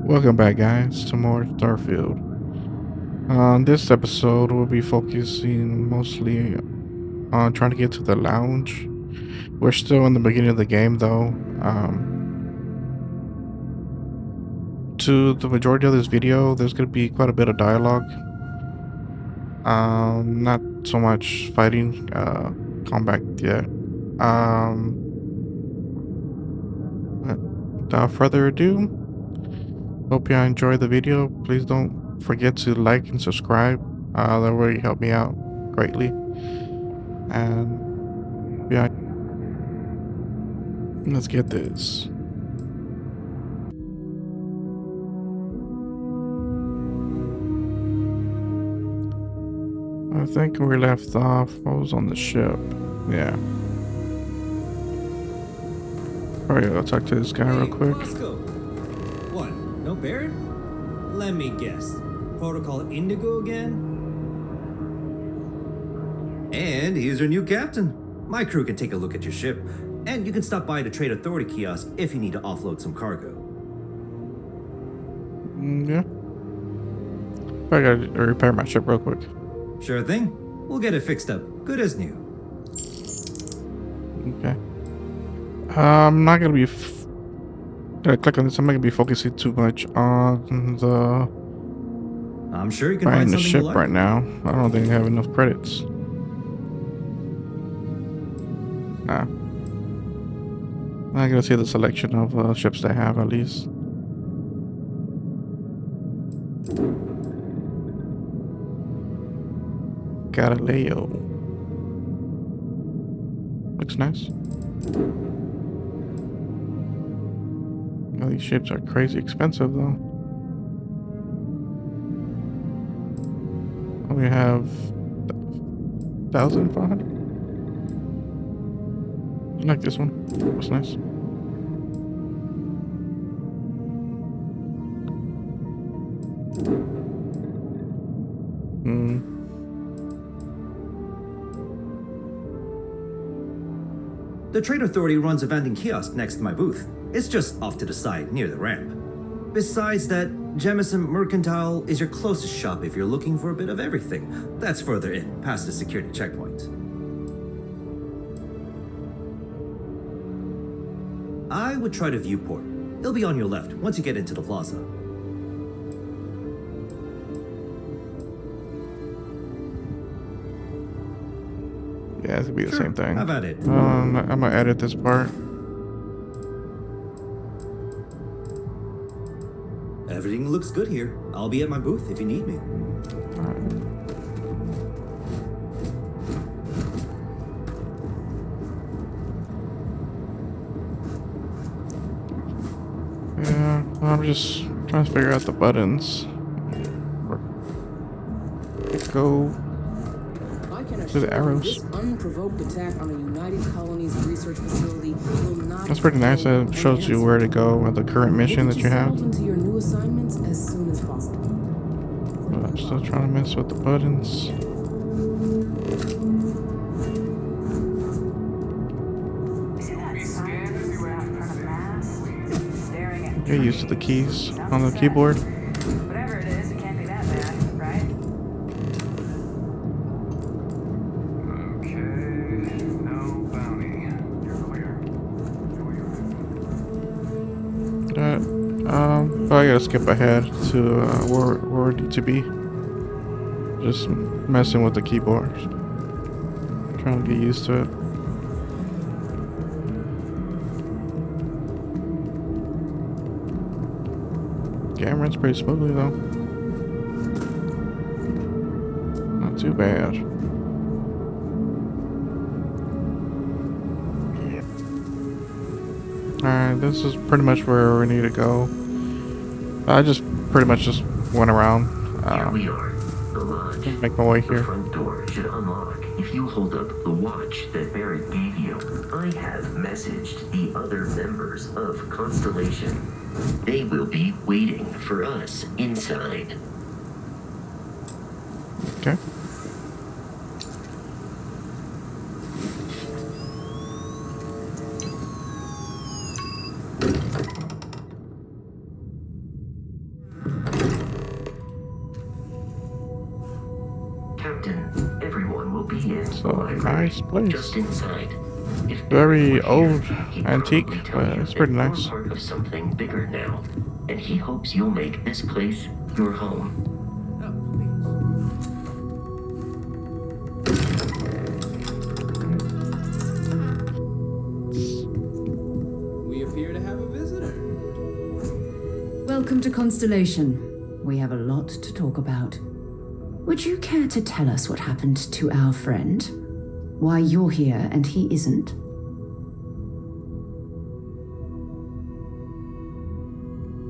Welcome back, guys, to more Starfield. On this episode, we'll be focusing mostly on trying to get to the lounge. We're still in the beginning of the game, though. To the majority of this video, there's going to be quite a bit of dialogue. Not so much fighting, combat yet. But without further ado, hope you enjoy the video. Please don't forget to like and subscribe. That really help me out greatly. And yeah, let's get this. I think we left off. I was on the ship. Yeah. Alright, I'll talk to this guy real quick. Bosco. What? No Barrett? Let me guess. Protocol Indigo again? And here's your new captain. My crew can take a look at your ship, and you can stop by the Trade Authority kiosk if you need to offload some cargo. Yeah. I gotta repair my ship real quick. Sure thing. We'll get it fixed up. Good as new. Okay. I'm not gonna be. Gotta click on this. I'm not gonna be focusing too much on the. I'm sure you can buying find the something ship you like. right now. I don't think I have enough credits. Nah. I'm gonna see the selection of ships they have at least. Galileo. Looks nice. Oh, these ships are crazy expensive though. We have 1,500. I like this one. Looks nice. The Trade Authority runs a vending kiosk next to my booth. It's just off to the side near the ramp. Besides that, Jemison Mercantile is your closest shop if you're looking for a bit of everything. That's further in, past the security checkpoint. I would try the viewport. It'll be on your left once you get into the plaza. Yeah, it's gonna be the same thing. Have at it. I'm gonna edit this part. Everything looks good here. I'll be at my booth if you need me. Yeah, I'm just trying to figure out the buttons. Go to the arrows. This unprovoked attack on a United Colonies research facility will not. That's pretty nice. It shows you where to go with the current mission that you have. Into your new assignments as soon as possible. But I'm still trying to mess with the buttons. Get used to the keys on the keyboard. Whatever it is, it can't be that bad, right? Okay, no bounty. You're clear. Enjoy your I gotta skip ahead to where we need to be. Just messing with the keyboard. Trying to get used to it. Game runs pretty smoothly though. Not too bad. Alright, this is pretty much where we need to go. I just pretty much just went around. Here we are, the lodge. Make my way The here. front door should unlock if you hold up the watch that Barrett gave you. I have messaged the other members of Constellation. They will be waiting for us inside. Okay. It's a nice place. Just inside. If Very Barry were old, here, he'd antique, probably tell but you it's pretty that nice. You're part of something bigger now, and he hopes you'll make this place your home. We appear to have a visitor. Welcome to Constellation. We have a lot to talk about. Would you care to tell us what happened to our friend? Why you're here and he isn't?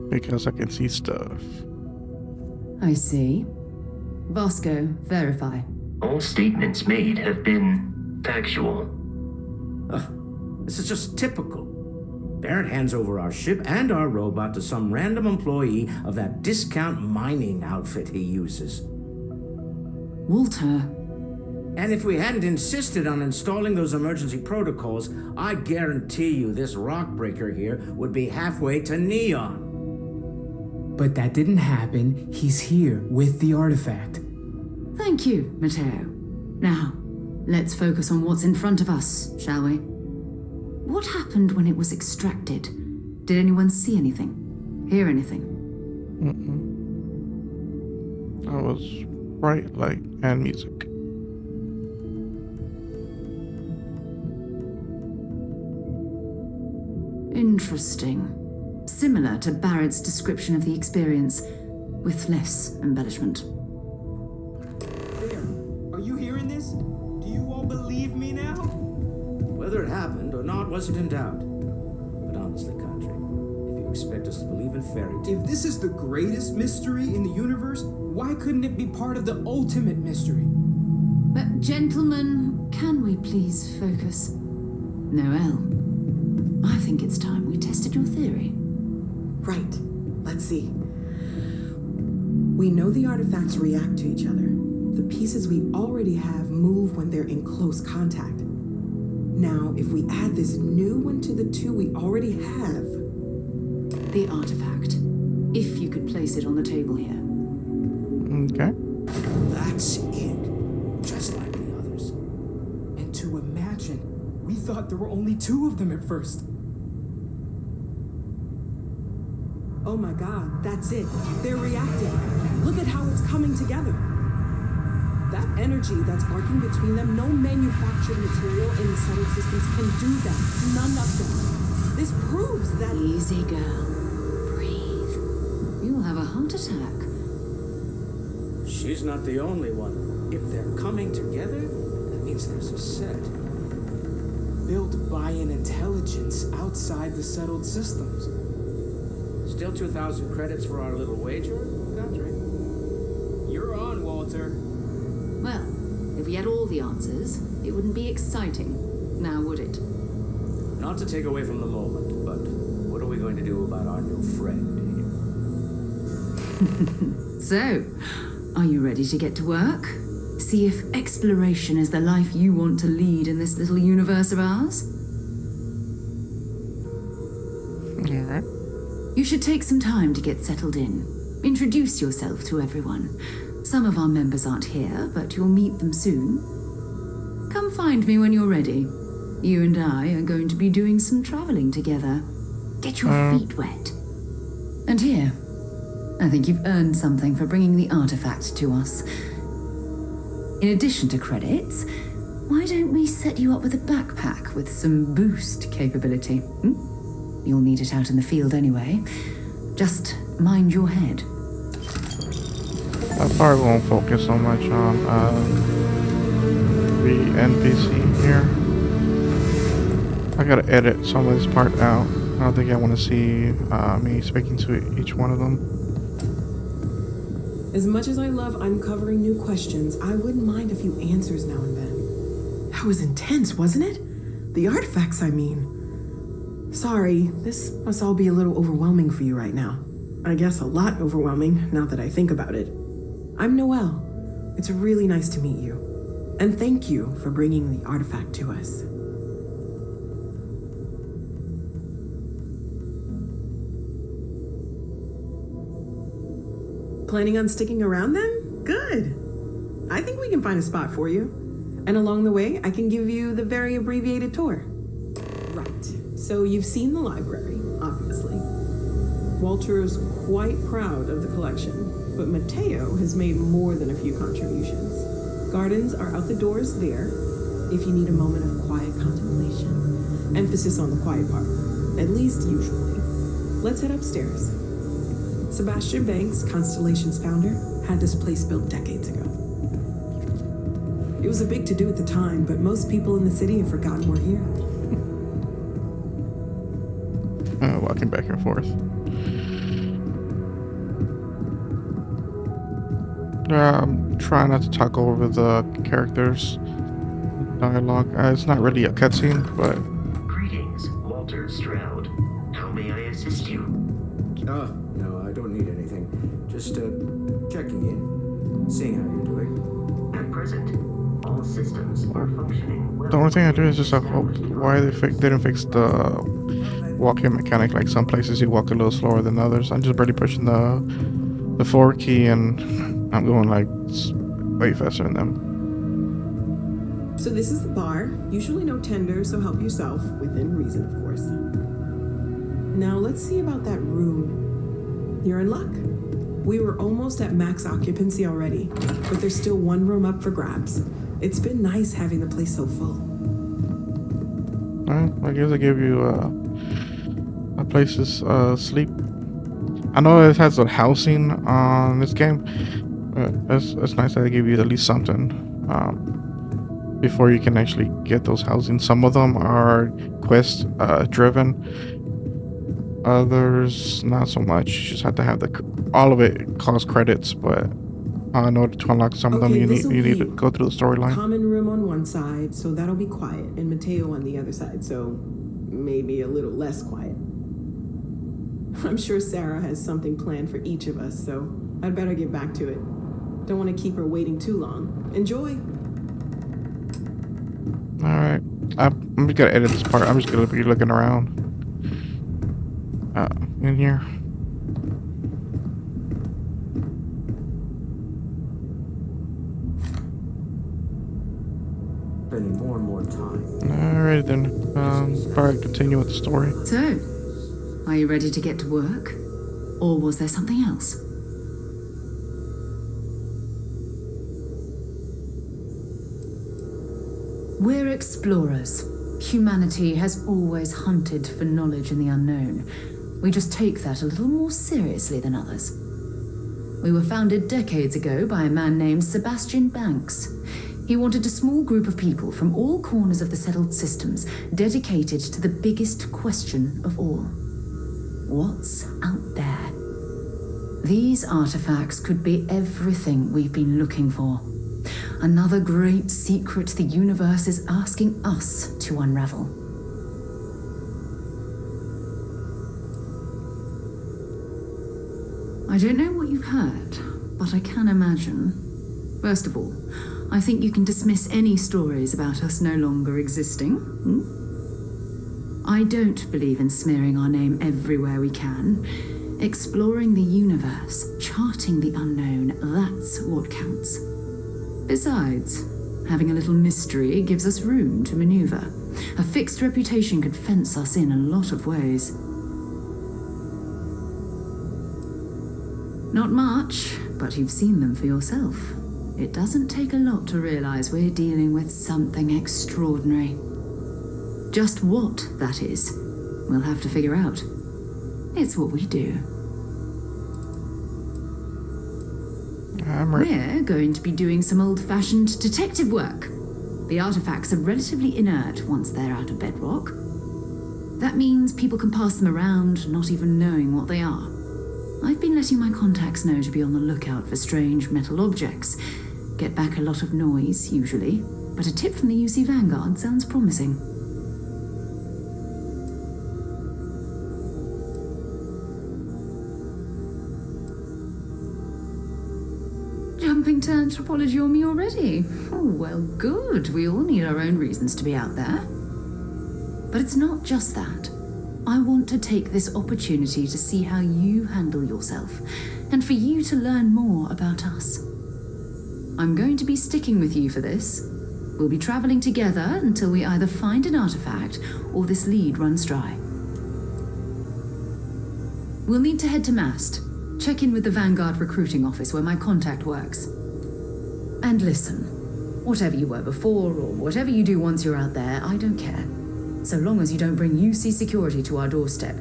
Because I can see stuff. I see. Vasco, verify. All statements made have been factual. This is just typical. Barrett hands over our ship and our robot to some random employee of that discount mining outfit he uses. Walter. And if we hadn't insisted on installing those emergency protocols, I guarantee you this rock breaker here would be halfway to Neon. But that didn't happen. He's here with the artifact. Thank you, Matteo. Now, let's focus on what's in front of us, shall we? What happened when it was extracted? Did anyone see anything? Hear anything? That was bright light and music. Interesting. Similar to Barrett's description of the experience, with less embellishment. There. Are you hearing this? Do you all believe me now? Whether it happened or not wasn't in doubt. But honestly, Country, if you expect us to believe in fairy tales... If this is the greatest mystery in the universe, why couldn't it be part of the ultimate mystery? But gentlemen, can we please focus? Noel, I think it's time we tested your theory. Right. Let's see. We know the artifacts react to each other. The pieces we already have move when they're in close contact. Now, if we add this new one to the two we already have... The artifact. If you could place it on the table here. Okay. That's it. Just like the others. And to imagine, we thought there were only 2 of them at first. Oh my god, that's it. They're reacting. Look at how it's coming together. That energy that's arcing between them, no manufactured material in the settled systems can do that. None of them. This proves that... Easy, girl. Breathe. You'll have a heart attack. She's not the only one. If they're coming together, that means there's a set. Built by an intelligence outside the settled systems. Still 2,000 credits for our little wager, Country? You're on, Walter. Well, if we had all the answers, it wouldn't be exciting. Now, would it? Not to take away from the moment, but what are we going to do about our new friend here? So, are you ready to get to work? See if exploration is the life you want to lead in this little universe of ours? Alright. You should take some time to get settled in. Introduce yourself to everyone. Some of our members aren't here, but you'll meet them soon. Come find me when you're ready. You and I are going to be doing some traveling together. Get your feet wet. And here, I think you've earned something for bringing the artifact to us. In addition to credits, why don't we set you up with a backpack with some boost capability? You'll need it out in the field anyway. Just mind your head. I probably won't focus so much on the NPC here. I gotta edit some of this part out. I don't think I want to see me speaking to each one of them. As much as I love uncovering new questions, I wouldn't mind a few answers now and then. That was intense, wasn't it? The artifacts, I mean. Sorry, this must all be a little overwhelming for you right now. I guess a lot overwhelming, now that I think about it. I'm Noelle. It's really nice to meet you. And thank you for bringing the artifact to us. Planning on sticking around then? Good. I think we can find a spot for you. And along the way, I can give you the very abbreviated tour. Right. So you've seen the library, obviously. Walter is quite proud of the collection, but Mateo has made more than a few contributions. Gardens are out the doors there, if you need a moment of quiet contemplation. Emphasis on the quiet part, at least usually. Let's head upstairs. Sebastian Banks, Constellation's founder, had this place built decades ago. It was a big to-do at the time, but most people in the city have forgotten we're here. Walking back and forth. I'm trying not to talk over the characters' dialogue. It's not really a cutscene, but... Greetings, Walter Stroud. How may I assist you? Oh, no, I don't need anything. Just, checking in. Seeing how you're doing. At present, all systems are functioning well. The only thing I do is just hope why they didn't fix the walking mechanic. Like some places you walk a little slower than others. I'm just barely pushing the forward key and I'm going like way faster than them. So this is the bar. Usually no tender, so help yourself, within reason, of course. Now let's see about that room. You're in luck. We were almost at max occupancy already, but there's still one room up for grabs. It's been nice having the place so full. Alright, I guess I give you a place to sleep. I know it has a housing on this game. It's nice that they give you at least something before you can actually get those housing. Some of them are quest driven, others not so much. You just have to have all of it costs credits, but in order to unlock some of them, you need to go through the storyline. Common room on one side, so that'll be quiet, and Mateo on the other side, so maybe a little less quiet. I'm sure Sarah has something planned for each of us, so I'd better get back to it. Don't want to keep her waiting too long. Enjoy. Alright. I'm just gonna edit this part. I'm just gonna be looking around. In here. Spending more and more time. Alright then. Probably continue with the story. So, are you ready to get to work? Or was there something else? We're explorers. Humanity has always hunted for knowledge in the unknown. We just take that a little more seriously than others. We were founded decades ago by a man named Sebastian Banks. He wanted a small group of people from all corners of the settled systems dedicated to the biggest question of all. What's out there? These artifacts could be everything we've been looking for. Another great secret the universe is asking us to unravel. I don't know what you've heard, but I can imagine. First of all, I think you can dismiss any stories about us no longer existing. I don't believe in smearing our name everywhere we can. Exploring the universe, charting the unknown, that's what counts. Besides, having a little mystery gives us room to maneuver. A fixed reputation could fence us in a lot of ways. Not much, but you've seen them for yourself. It doesn't take a lot to realize we're dealing with something extraordinary. Just what that is, we'll have to figure out. It's what we do. We're going to be doing some old-fashioned detective work. The artifacts are relatively inert once they're out of bedrock. That means people can pass them around, not even knowing what they are. I've been letting my contacts know to be on the lookout for strange metal objects. Get back a lot of noise, usually, but a tip from the UC Vanguard sounds promising. Jumping to anthropology on me already? Oh, well, good. We all need our own reasons to be out there. But it's not just that. I want to take this opportunity to see how you handle yourself, and for you to learn more about us. I'm going to be sticking with you for this. We'll be traveling together until we either find an artifact or this lead runs dry. We'll need to head to Mast. Check in with the Vanguard recruiting office where my contact works. And listen, whatever you were before or whatever you do once you're out there, I don't care. So long as you don't bring UC security to our doorstep.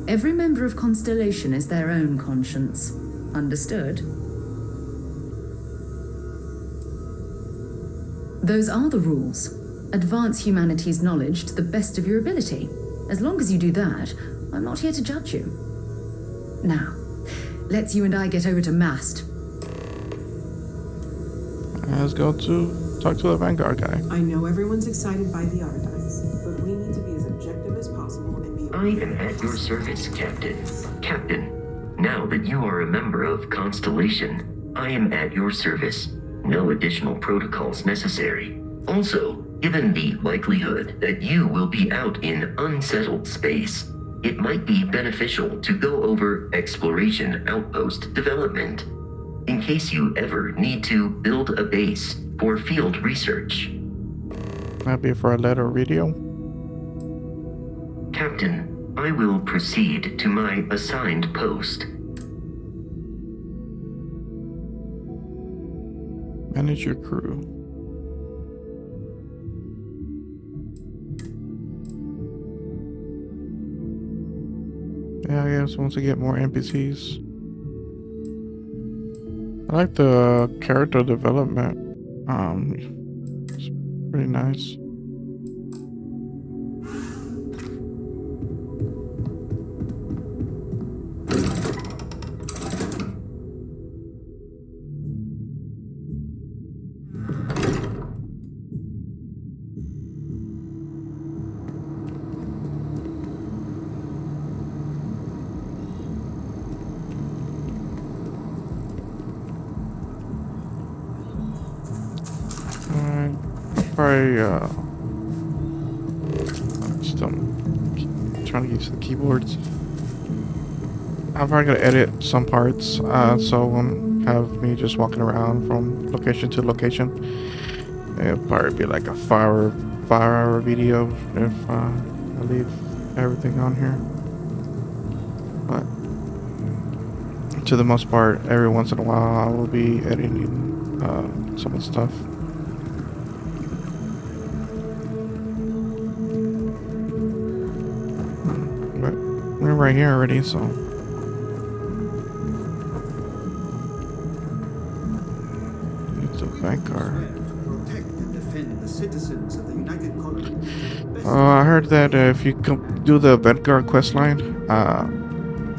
Every member of Constellation is their own conscience. Understood? Those are the rules. Advance humanity's knowledge to the best of your ability. As long as you do that, I'm not here to judge you. Now, let's you and I get over to Mast. Let's go to talk to the Vanguard guy. I know everyone's excited by the artifacts, but we need to be as objective as possible and be... I am at your service, Captain. Captain, now that you are a member of Constellation, I am at your service. No additional protocols necessary. Also, given the likelihood that you will be out in unsettled space, it might be beneficial to go over exploration outpost development, in case you ever need to build a base for field research. That'd be for a letter radio. Captain, I will proceed to my assigned post. Manage your crew. Yeah, I guess once we get more NPCs. I like the character development. It's pretty nice. Probably, still trying to get to the keyboards. I'm probably gonna edit some parts, so have me just walking around from location to location. It'll probably be like a 5-hour video if I leave everything on here. But to the most part, every once in a while, I will be editing some of the stuff. We're right here already, so. It's a Vanguard. Protect and defend the citizens of the United Colonies. I heard that if you do the Vanguard questline,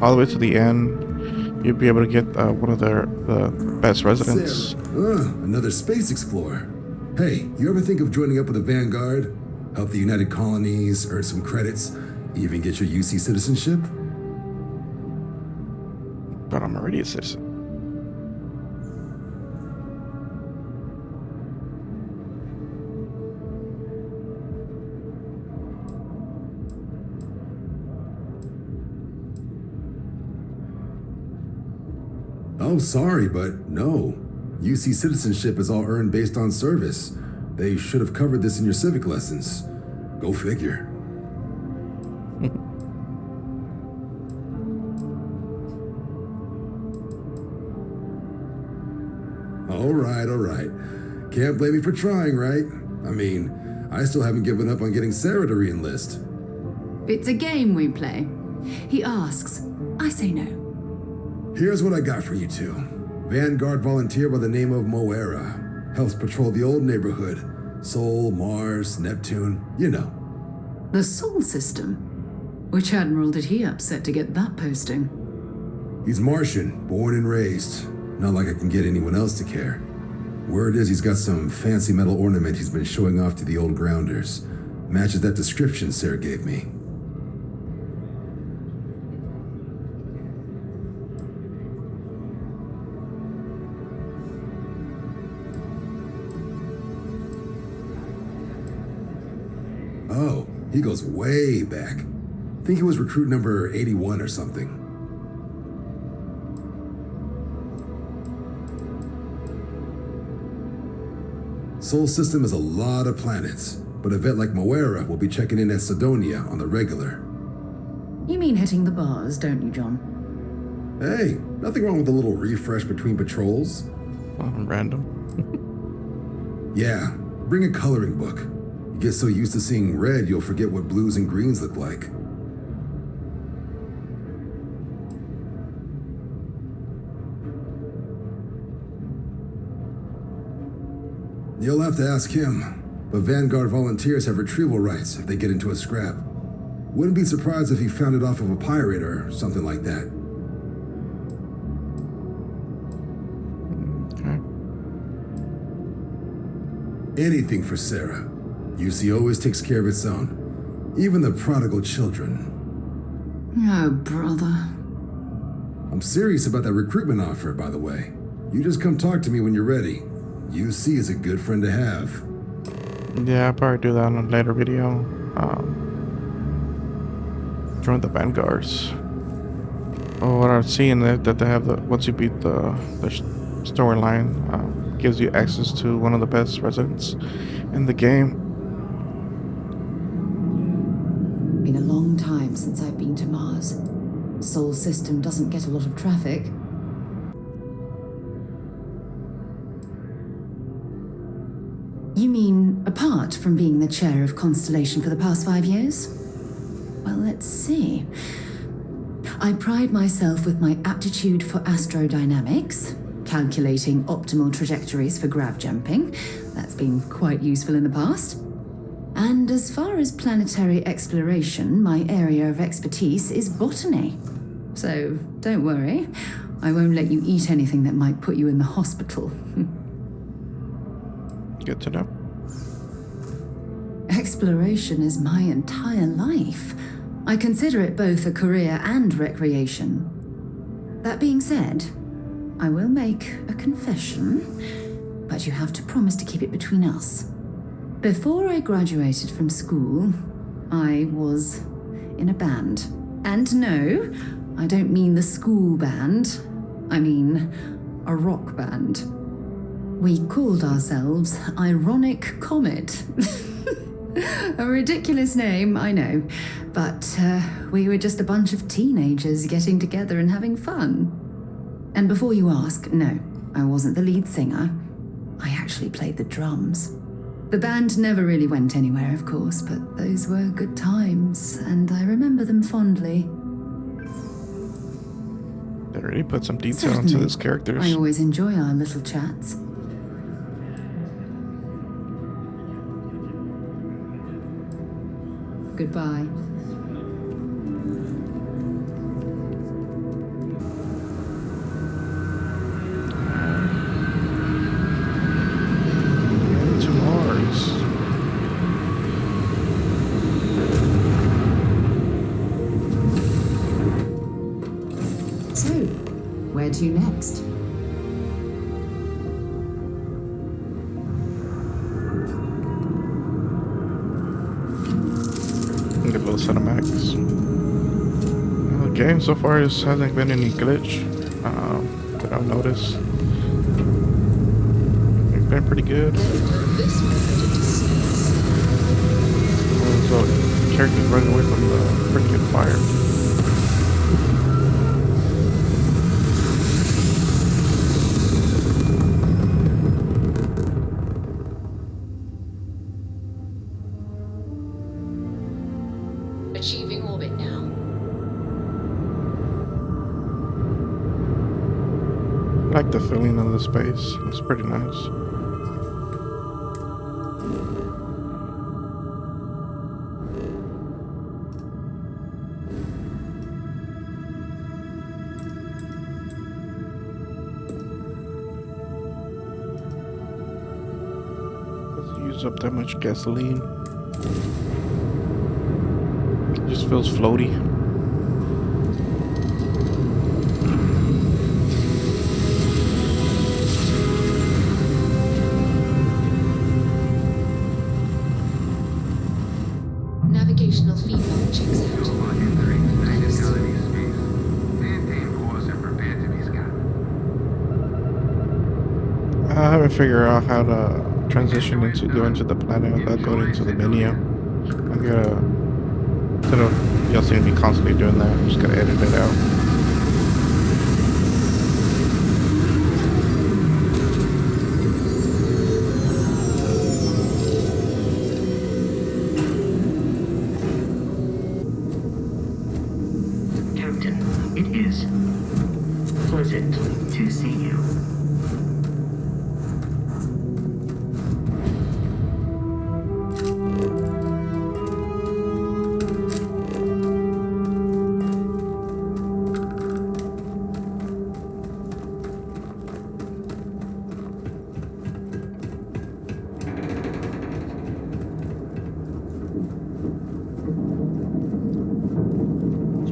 all the way to the end, you'll be able to get one of the best residents. Another space explorer. Hey, you ever think of joining up with the Vanguard? Help the United Colonies, earn some credits, even get your UC citizenship? But I'm already a citizen. Oh, sorry, but no. UC citizenship is all earned based on service. They should have covered this in your civic lessons. Go figure. All right. Can't blame me for trying, right? I mean, I still haven't given up on getting Sarah to re-enlist. It's a game we play. He asks, I say no. Here's what I got for you two. Vanguard volunteer by the name of Moira. Helps patrol the old neighborhood. Sol, Mars, Neptune, you know. The Sol system? Which admiral did he upset to get that posting? He's Martian, born and raised. Not like I can get anyone else to care. Word is he's got some fancy metal ornament he's been showing off to the old grounders. Matches that description Sarah gave me. Oh, he goes way back. Think he was recruit number 81 or something. Sol system has a lot of planets, but a vet like Moera will be checking in at Sidonia on the regular. You mean hitting the bars, don't you, John? Hey, nothing wrong with a little refresh between patrols. Random. Yeah, bring a coloring book. You get so used to seeing red, you'll forget what blues and greens look like. You'll have to ask him, but Vanguard volunteers have retrieval rights if they get into a scrap. Wouldn't be surprised if he found it off of a pirate or something like that. Okay. Anything for Sarah. UC always takes care of its own. Even the prodigal children. Oh, brother. I'm serious about that recruitment offer, by the way. You just come talk to me when you're ready. UC is a good friend to have. Yeah, I'll probably do that in a later video. Join the Vanguards. Oh, what I'm seeing that they have once you beat the storyline, gives you access to one of the best residents in the game. Been a long time since I've been to Mars. Sol system doesn't get a lot of traffic. You mean apart from being the chair of Constellation for the past 5 years? Well, let's see. I pride myself with my aptitude for astrodynamics, calculating optimal trajectories for grav jumping. That's been quite useful in the past. And as far as planetary exploration, my area of expertise is botany. So don't worry, I won't let you eat anything that might put you in the hospital. Good to know. Exploration is my entire life. I consider it both a career and recreation. That being said, I will make a confession, but you have to promise to keep it between us. Before I graduated from school, I was in a band. And no, I don't mean the school band. I mean a rock band. We called ourselves Ironic Comet. A ridiculous name, I know. But we were just a bunch of teenagers getting together and having fun. And before you ask, no, I wasn't the lead singer. I actually played the drums. The band never really went anywhere, of course, but those were good times, and I remember them fondly. They really put some detail into these characters. I always enjoy our little chats. Goodbye. To Mars. So, where to next? Get a little cinematics. The game so far hasn't been any glitch that I've noticed. It's been pretty good. So characters running away from the freaking fire. Achieving orbit now. I like the feeling of the space. It's pretty nice. Doesn't use up that much gasoline. It just feels floaty. Navigational feedback checks out. I I haven't figured out how to transition into going to the planet without going into the menu. I gotta, instead of y'all seeing me constantly doing that, I'm just gonna edit it out. Captain, it is pleasant to see you.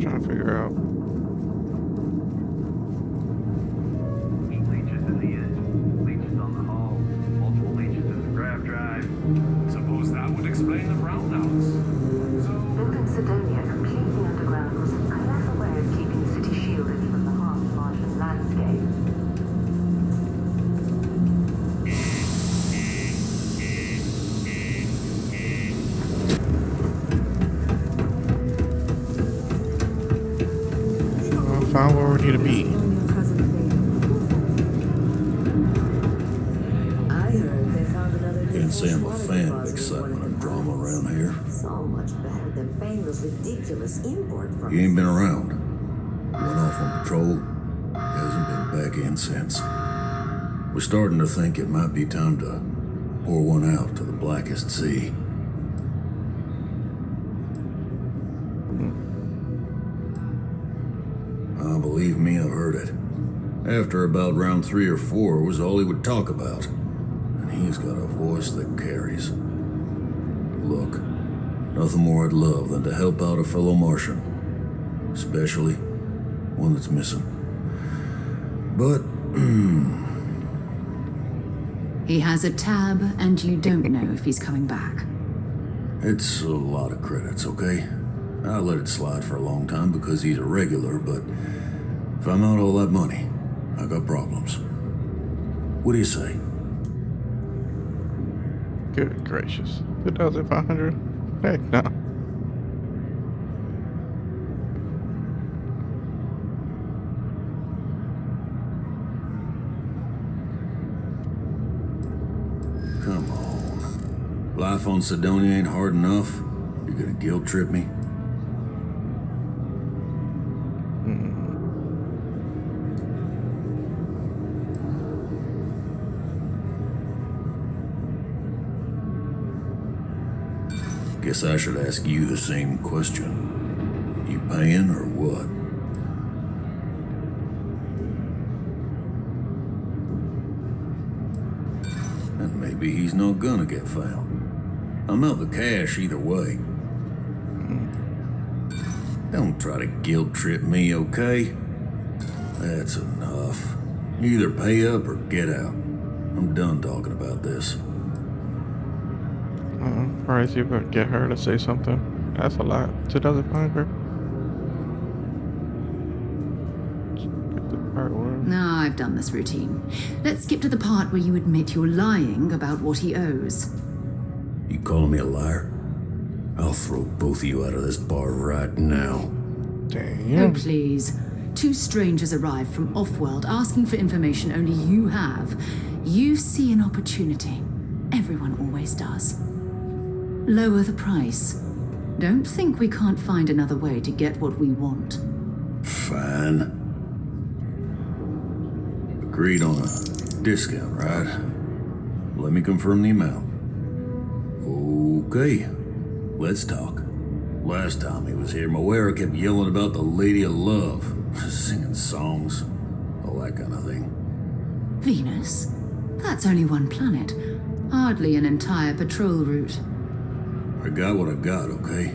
Trying to figure out. Leeches in the end, leeches on the hull, multiple leeches in the grav drive. Suppose that would explain the brownouts. Built in Sidonia, completely underground, was a clever way of keeping the city shielded from the harsh Martian landscape. Found where we need to be. I heard they found another. Can't say I'm a fan of excitement and drama around here. So much better than paying those ridiculous import He prices. ain't been around. Went off on patrol. Hasn't been back in since. We're starting to think it might be time to pour one out to the blackest sea. Believe me, I've heard it. After about round 3 or 4 was all he would talk about. And he's got a voice that carries. Look, nothing more I'd love than to help out a fellow Martian. Especially one that's missing. But, He has a tab, and you don't know if he's coming back. it's a lot of credits, okay? I let it slide for a long time because he's a regular, but if I'm out all that money, I got problems. What do you say? Good gracious. 2,500? Heck no. Come on. Life on Sidonia ain't hard enough. You're gonna guilt trip me? Guess I should ask you the same question. You paying or what? And maybe he's not gonna get found. I'm out the cash either way. Don't try to guilt trip me, okay? That's enough. You either pay up or get out. I'm done talking about this. Surprised you could get her to say something. That's a lot. 2,500. Get the part where. Now I've done this routine. Let's skip to the part where you admit you're lying about what he owes. You calling me a liar? I'll throw both of you out of this bar right now. Oh, please. 2 strangers arrive from off-world asking for information only you have. You see an opportunity. Everyone always does. Lower the price. Don't think we can't find another way to get what we want. Fine. Agreed on a discount, right? Let me confirm the amount. Okay, let's talk. Last time he was here, Moira kept yelling about the Lady of Love, singing songs, all that kind of thing. Venus? That's only one planet. Hardly an entire patrol route. I got what I got, okay?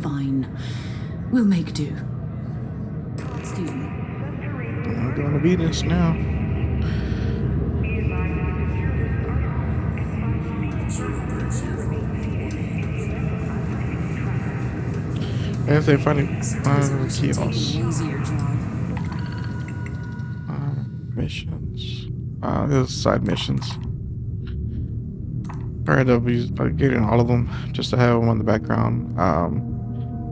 Fine. We'll make do. Excuse me. I'm gonna be this now. As they find kiosks. Missions. There's side missions. Alright, I'll be getting all of them just to have them on the background.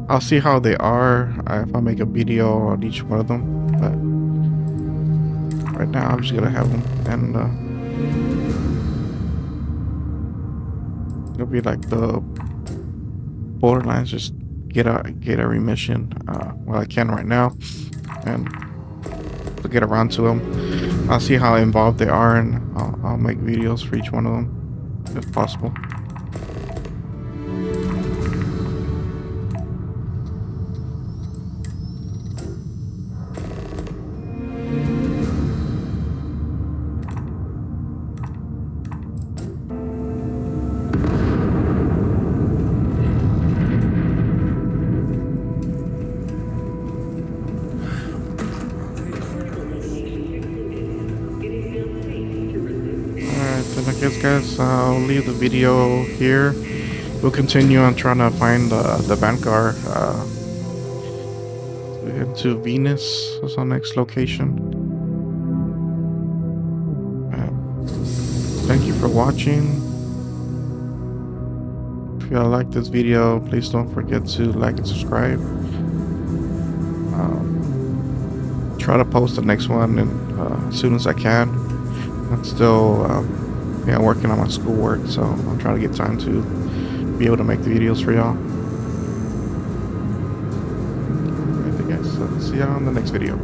I'll see how they are if I make a video on each one of them, but right now I'm just gonna have them, and it'll be like the borderlines. Just get every mission while I can right now, and to get around to them. I'll see how involved they are, and I'll make videos for each one of them if possible. I guess, guys, I'll leave the video here. We'll continue on trying to find the Vanguard into Venus as our next location. Thank you for watching. If you like this video, please don't forget to like and subscribe. Try to post the next one as soon as I can. I'm still working on my schoolwork, so I'm trying to get time to be able to make the videos for y'all. Alright, guys, so see y'all in the next video.